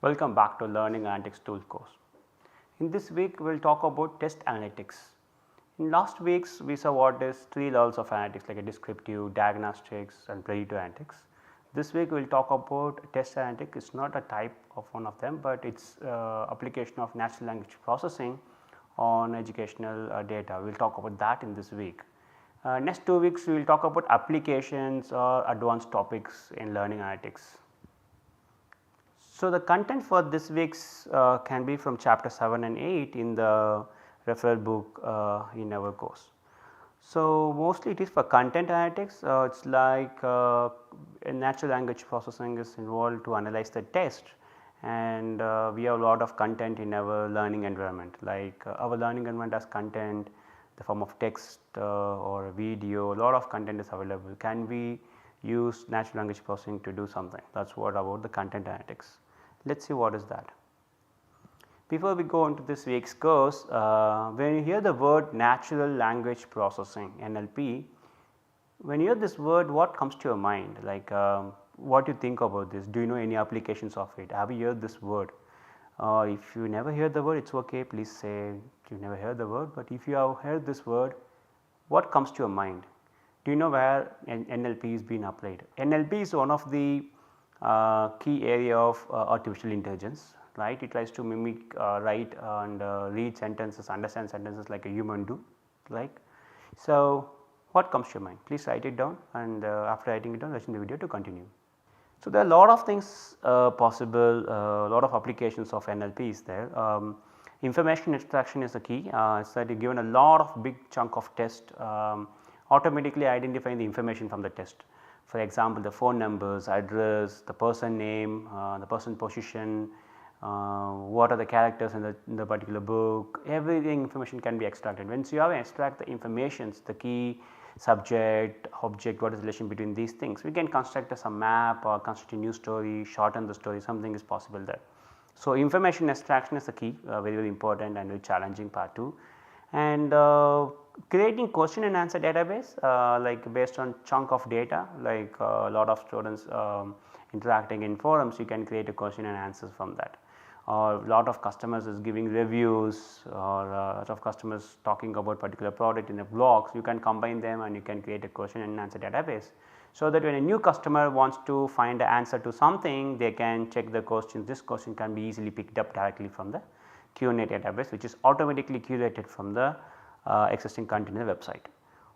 Welcome back to Learning Analytics Tool course. In this week we will talk about test analytics. In last weeks we saw what is 3 levels of analytics like a descriptive, diagnostics and predictive analytics. This week we will talk about test analytics. It is not a type of one of them, but it is application of natural language processing on educational data. We will talk about that in this week. Next 2 weeks we will talk about applications or advanced topics in learning analytics. So, the content for this week's can be from chapter 7 and 8 in the referral book in our course. So, mostly it is for content analytics. It is like natural language processing is involved to analyze the text, and we have a lot of content in our learning environment, like our learning environment has content the form of text or video, a lot of content is available. Can we use natural language processing to do something? That is what about the content analytics. Let us see what is that. Before we go into this week's course, when you hear the word natural language processing NLP, when you hear this word, what comes to your mind? Like what you think about this? Do you know any applications of it? Have you heard this word? If you never heard the word, it is okay, please say you never heard the word, but if you have heard this word, what comes to your mind? Do you know where NLP is being applied? NLP is one of the key area of artificial intelligence, right. It tries to mimic, write and read sentences, understand sentences like a human do, like. So, what comes to your mind? Please write it down, and after writing it down, watching the video to continue. So, there are a lot of things possible, a lot of applications of NLP is there. Information extraction is the key. It is that you given a lot of big chunk of text, automatically identifying the information from the text. For example, the phone numbers, address, the person name, the person position, what are the characters in the particular book, everything information can be extracted. Once you have to extract the informations, the key, subject, object, what is the relation between these things, we can construct some map or construct a new story, shorten the story, something is possible there. So, information extraction is the key, very important and very challenging part too. And creating question and answer database like based on chunk of data, like a lot of students interacting in forums, you can create a question and answers from that, or a lot of customers is giving reviews, or a lot of customers talking about particular product in the blogs, you can combine them and you can create a question and answer database. So, that when a new customer wants to find the answer to something, they can check the questions. This question can be easily picked up directly from the Q&A database, which is automatically curated from the existing content in the website.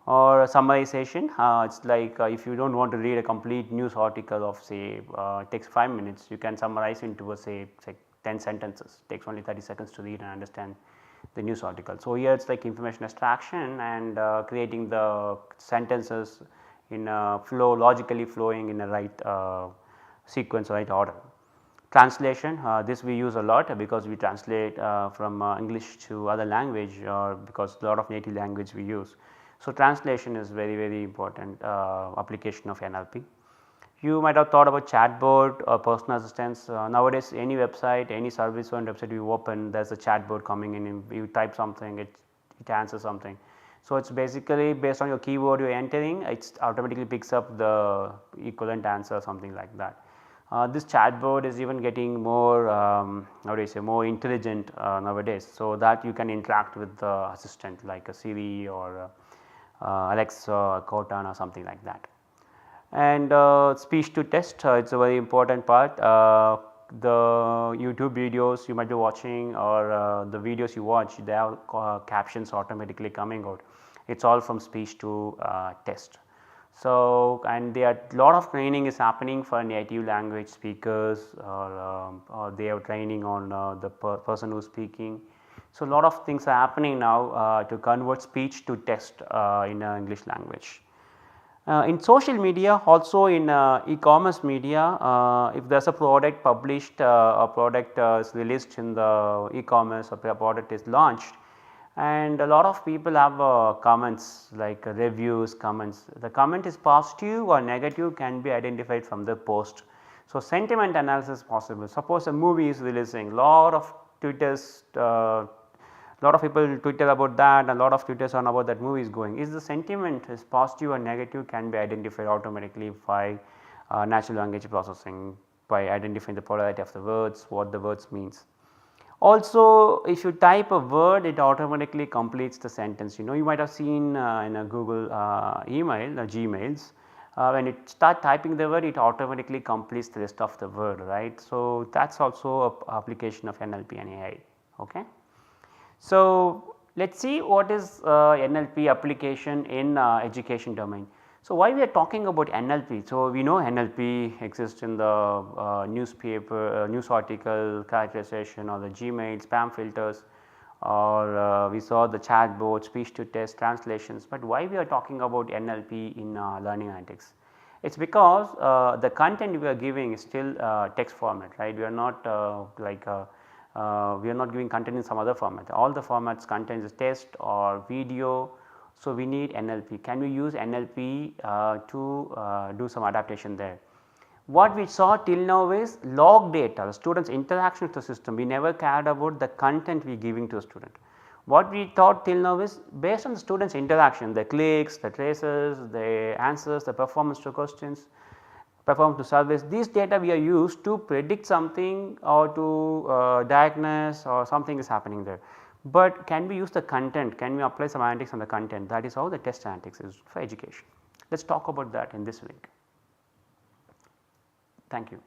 Or summarization, it is like if you do not want to read a complete news article of say takes 5 minutes, you can summarize into a say 10 sentences, takes only 30 seconds to read and understand the news article. So, here it is like information extraction and creating the sentences in a flow, logically flowing in the right sequence, right order. Translation, this we use a lot because we translate from English to other language, or because a lot of native language we use. So, translation is very important application of NLP. You might have thought about chatbot or personal assistants. Nowadays any website, any service or website you open, there is a chatbot coming in, you type something, it answers something. So, it is basically based on your keyword you are entering, it automatically picks up the equivalent answer, something like that. This chatbot is even getting more how do you say, more intelligent nowadays. So, that you can interact with the assistant like a Siri or Alexa, Cortana or something like that. And speech to text, it is a very important part. The YouTube videos you might be watching, or the videos you watch, they have captions automatically coming out. It is all from speech to text. So, and there are lot of training is happening for native language speakers, or they have training on the person who is speaking. So, lot of things are happening now to convert speech to text in English language. In social media, also in e-commerce media, if there is a product published, a product is released in the e-commerce, or a product is launched, and a lot of people have comments like reviews, comments. The comment is positive or negative can be identified from the post. So, sentiment analysis is possible. Suppose a movie is releasing, lot of Twitters, lot of people Twitter about that, a lot of Twitters on about that movie is going. Is the sentiment is positive or negative can be identified automatically by natural language processing by identifying the polarity of the words, what the words means. Also, if you type a word, it automatically completes the sentence. You know, you might have seen in a Google email, Gmails, when you start typing the word, it automatically completes the rest of the word, right. So, that is also a application of NLP and AI. Okay. So, let us see what is NLP application in education domain. So, why we are talking about NLP? So, we know NLP exists in the newspaper, news article, characterization, or the Gmail, spam filters, or we saw the chatbot, speech to text, translations. But why we are talking about NLP in learning analytics? It is because the content we are giving is still text format, right. We are not we are not giving content in some other format. All the formats contains text or video. So, we need NLP. Can we use NLP to do some adaptation there? What we saw till now is log data, the students interaction with the system. We never cared about the content we are giving to a student. What we thought till now is based on the students interaction, the clicks, the traces, the answers, the performance to questions, performance to surveys, these data we are used to predict something or to diagnose or something is happening there. But can we use the content, can we apply some analytics on the content? That is how the test analytics is for education. Let us talk about that in this week. Thank you.